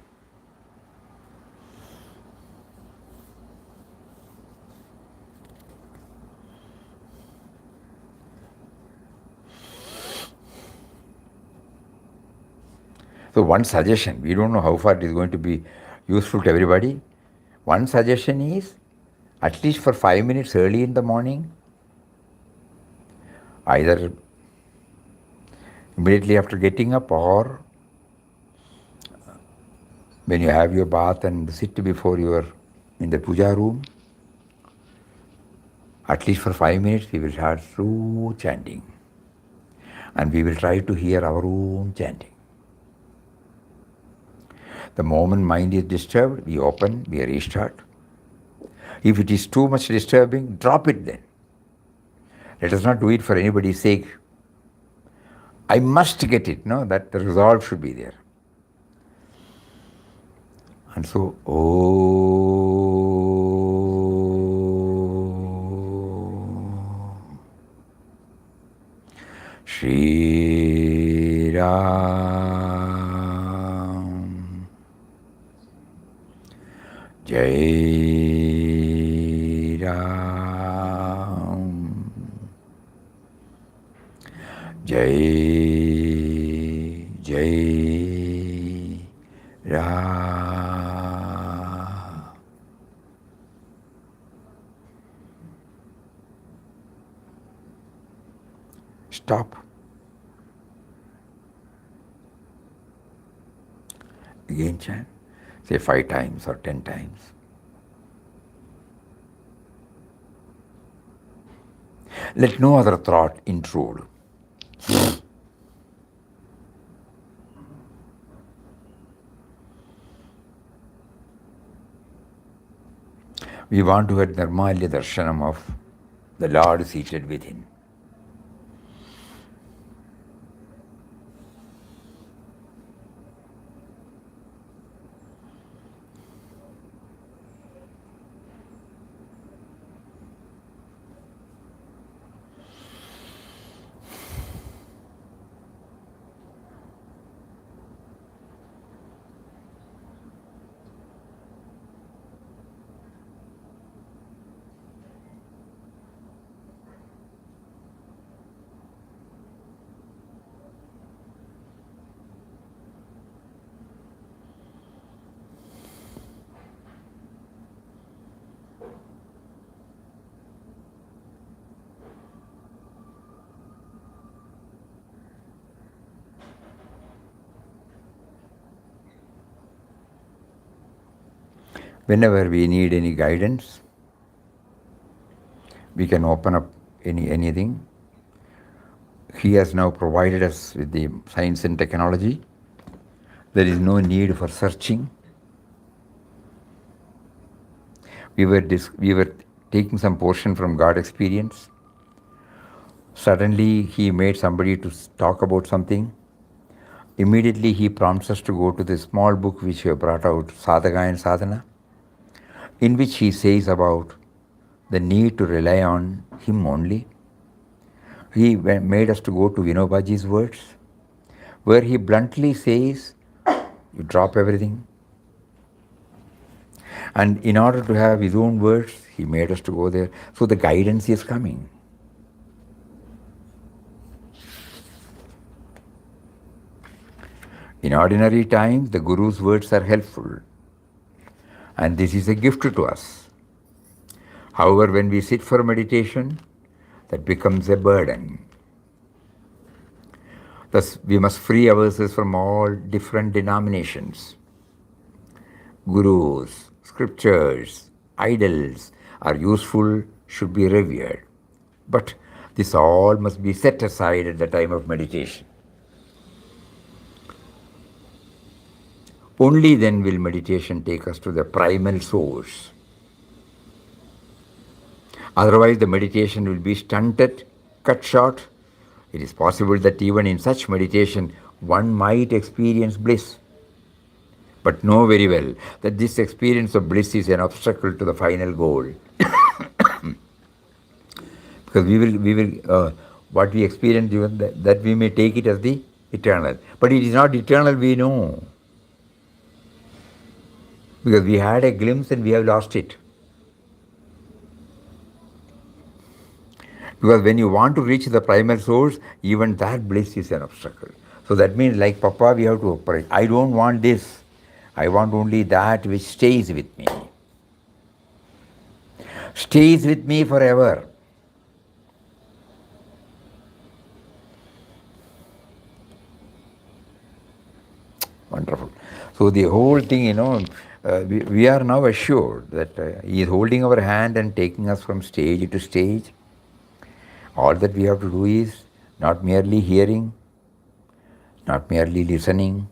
So one suggestion, we don't know how far it is going to be useful to everybody. One suggestion is, at least for 5 minutes early in the morning, either immediately after getting up or when you have your bath and sit before in the puja room, at least for 5 minutes we will start slow chanting. And we will try to hear our own chanting. The moment mind is disturbed, we open, we restart. If it is too much disturbing, drop it then. Let us not do it for anybody's sake. I must get it, that the resolve should be there. And so, Shri Ram Jai Ram Jai Jai Ram. Stop. Again chant. Say 5 times or 10 times. Let no other thought intrude. We want to have Nirmalya Darshanam of the Lord seated within. Whenever we need any guidance, we can open up anything. He has now provided us with the science and technology. There is no need for searching. We were taking some portion from God experience. Suddenly he made somebody to talk about something. Immediately he prompts us to go to this small book which we have brought out, Sadhaka and Sadhana, in which he says about the need to rely on him only. He made us to go to Vinobaji's words, where he bluntly says, you drop everything. And in order to have his own words, he made us to go there. So the guidance is coming. In ordinary times, the Guru's words are helpful. And this is a gift to us. However, when we sit for meditation, that becomes a burden. Thus, we must free ourselves from all different denominations. Gurus, scriptures, idols are useful, should be revered. But this all must be set aside at the time of meditation. Only then will meditation take us to the primal source. Otherwise, the meditation will be stunted, cut short. It is possible that even in such meditation, one might experience bliss. But know very well that this experience of bliss is an obstacle to the final goal. Because what we experience, even that we may take it as the eternal. But it is not eternal, we know. Because we had a glimpse and we have lost it. Because when you want to reach the primal source, even that bliss is an obstacle. So that means, like Papa, we have to operate. I don't want this. I want only that which stays with me. Stays with me forever. Wonderful. So the whole thing, we are now assured that He is holding our hand and taking us from stage to stage. All that we have to do is not merely hearing, not merely listening,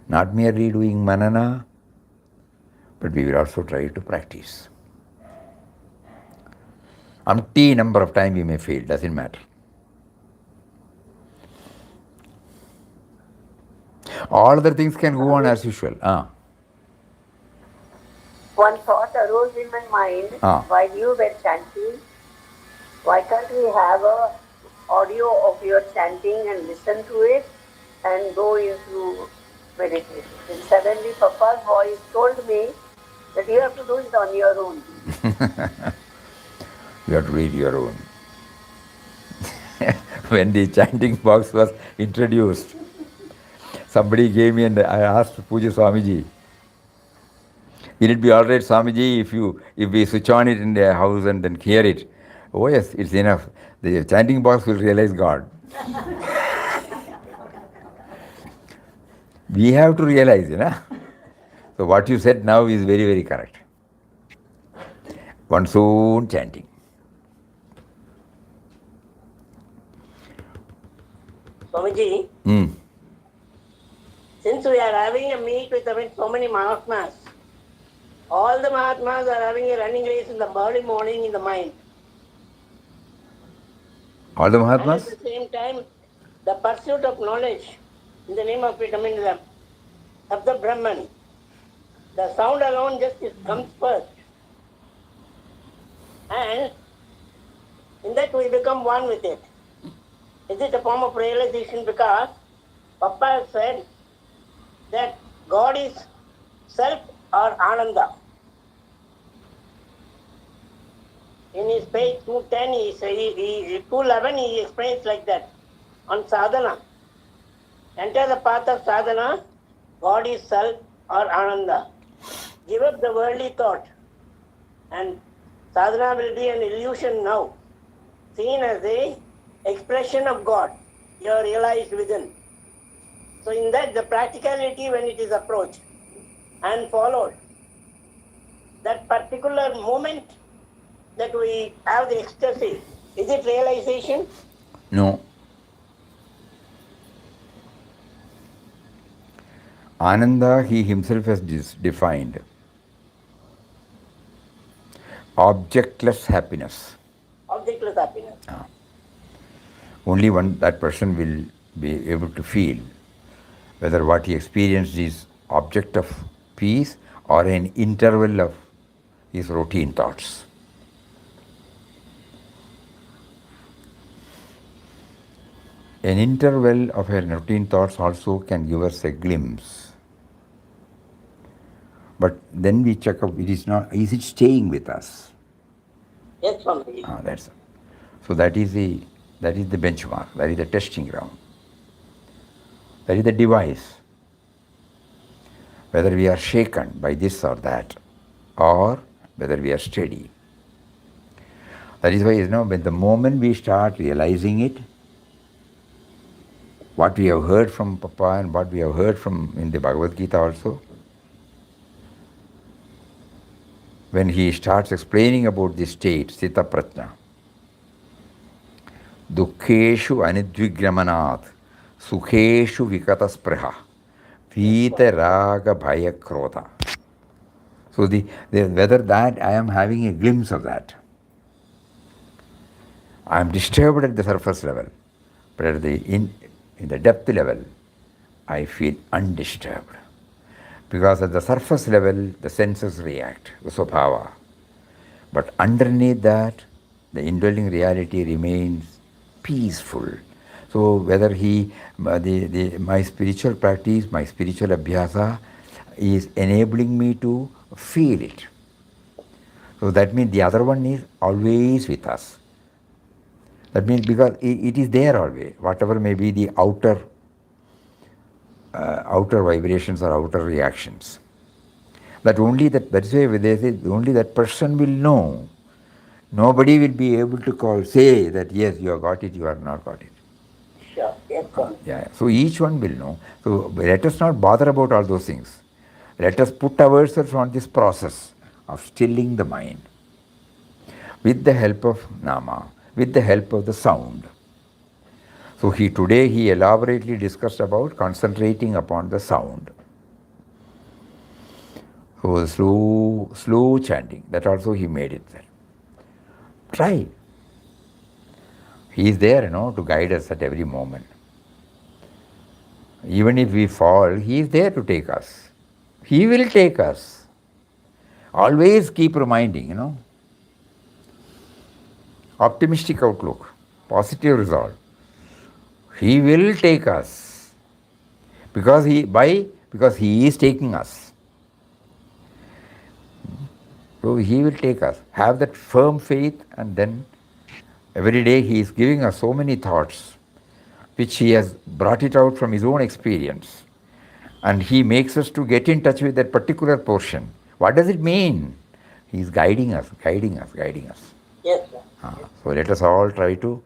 not merely doing manana, but we will also try to practice. Umpty number of times we may fail, doesn't matter. All other things can go on as usual. One thought arose in my mind while you were chanting. Why can't we have a audio of your chanting and listen to it and go into meditation? And suddenly Papa's voice told me that you have to do it on your own. You have to read your own. When the chanting box was introduced, somebody came in and I asked Puja Swamiji, will it be all right, Swamiji, if we switch on it in the house and then hear it? Oh yes, it's enough. The chanting box will realize God. We have to realize, So what you said now is very, very correct. One's own chanting. Swamiji, since we are having a meet with so many Mahatmas, all the Mahatmas are having a running race in the early morning in the mind. All the Mahatmas? And at the same time, the pursuit of knowledge in the name of it, of the Brahman. The sound alone just comes first. And in that we become one with it. Is it a form of realization? Because Papa said that God is self or Ananda. In his page 210, 211, he explains like that. On sadhana, enter the path of sadhana, God is self or Ananda. Give up the worldly thought, and sadhana will be an illusion now, seen as a expression of God, you are realized within. So in that, the practicality when it is approached and followed, that particular moment that we have the ecstasy, is it realization? No. Ananda, he himself has defined objectless happiness. Objectless happiness. Only that person will be able to feel whether what he experienced is object of peace or an interval of his routine thoughts. An interval of a routine thoughts also can give us a glimpse. But then we check up, is it staying with us? Yes, Swamiji. That's so that is the benchmark, that is the testing ground. That is the device. Whether we are shaken by this or that, or whether we are steady. That is why, when the moment we start realizing it, what we have heard from Papa and what we have heard from in the Bhagavad Gita also, when he starts explaining about this state, Sita Pratna, Dukkeshu Anidvigramanat, Sukheshu Vikata Spriha, Vita Raga Bhaya Krodha. So whether that I am having a glimpse of that, I am disturbed at the surface level, but in the depth level, I feel undisturbed. Because at the surface level, the senses react, the swabhava. But underneath that, the indwelling reality remains peaceful. So whether my spiritual practice, my spiritual abhyasa is enabling me to feel it. So that means the other one is always with us. That means because it is there always, whatever may be the outer vibrations or outer reactions. That's why they say only that person will know. Nobody will be able to say that yes, you have got it, you have not got it. Sure, yes, Swamiji. Yeah. So each one will know. So let us not bother about all those things. Let us put ourselves on this process of stilling the mind with the help of Nama, with the help of the sound. So today he elaborately discussed about concentrating upon the sound. So slow chanting, that also he made it there. Try. He is there, to guide us at every moment. Even if we fall, he is there to take us. He will take us. Always keep reminding, optimistic outlook, positive resolve. He will take us. Because he is taking us. So he will take us. Have that firm faith, and then every day he is giving us so many thoughts, which he has brought it out from his own experience. And he makes us to get in touch with that particular portion. What does it mean? He is guiding us. Yes, sir. So let us all try to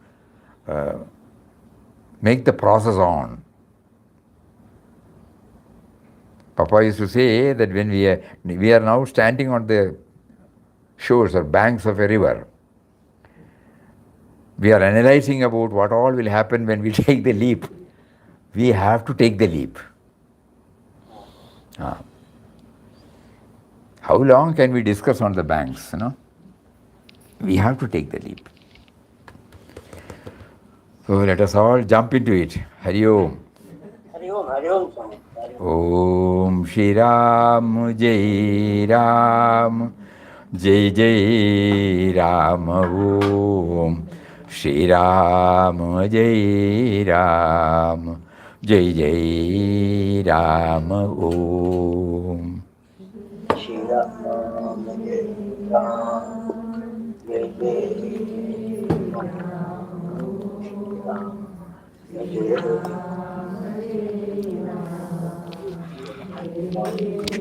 make the process on. Papa used to say that when we are now standing on the shores or banks of a river, we are analyzing about what all will happen when we take the leap. We have to take the leap. How long can we discuss on the banks? We have to take the leap. So let us all jump into it. Hari Om. Hari Om, Swami. Om Shri Ram Jai Ram Jai Jai Ram Om Shri Ram Jai Ram Jai Jai Ram Om Shri Ram, Jai Ram, Jai Jai Ram, Shri Ram, Jai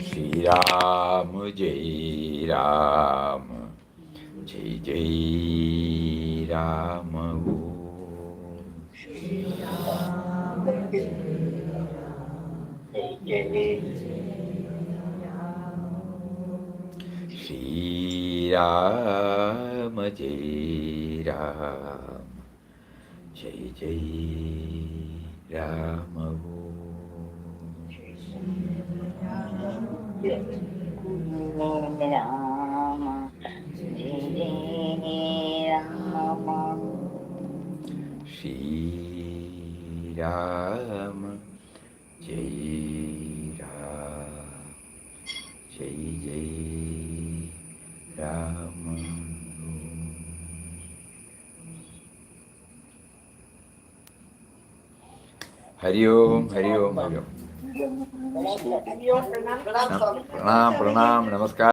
Shri Ram Jai Ram Jai Jai Ram Om Shri Ram Jai Ram Jai Jai Ram Om Rama, Jai Rama, Shri Ram Jai Ram Jai Jai Ram Hari Om, Hari Om, Hari Om. Hariom, pranam, Pranam, pranam, namaskar.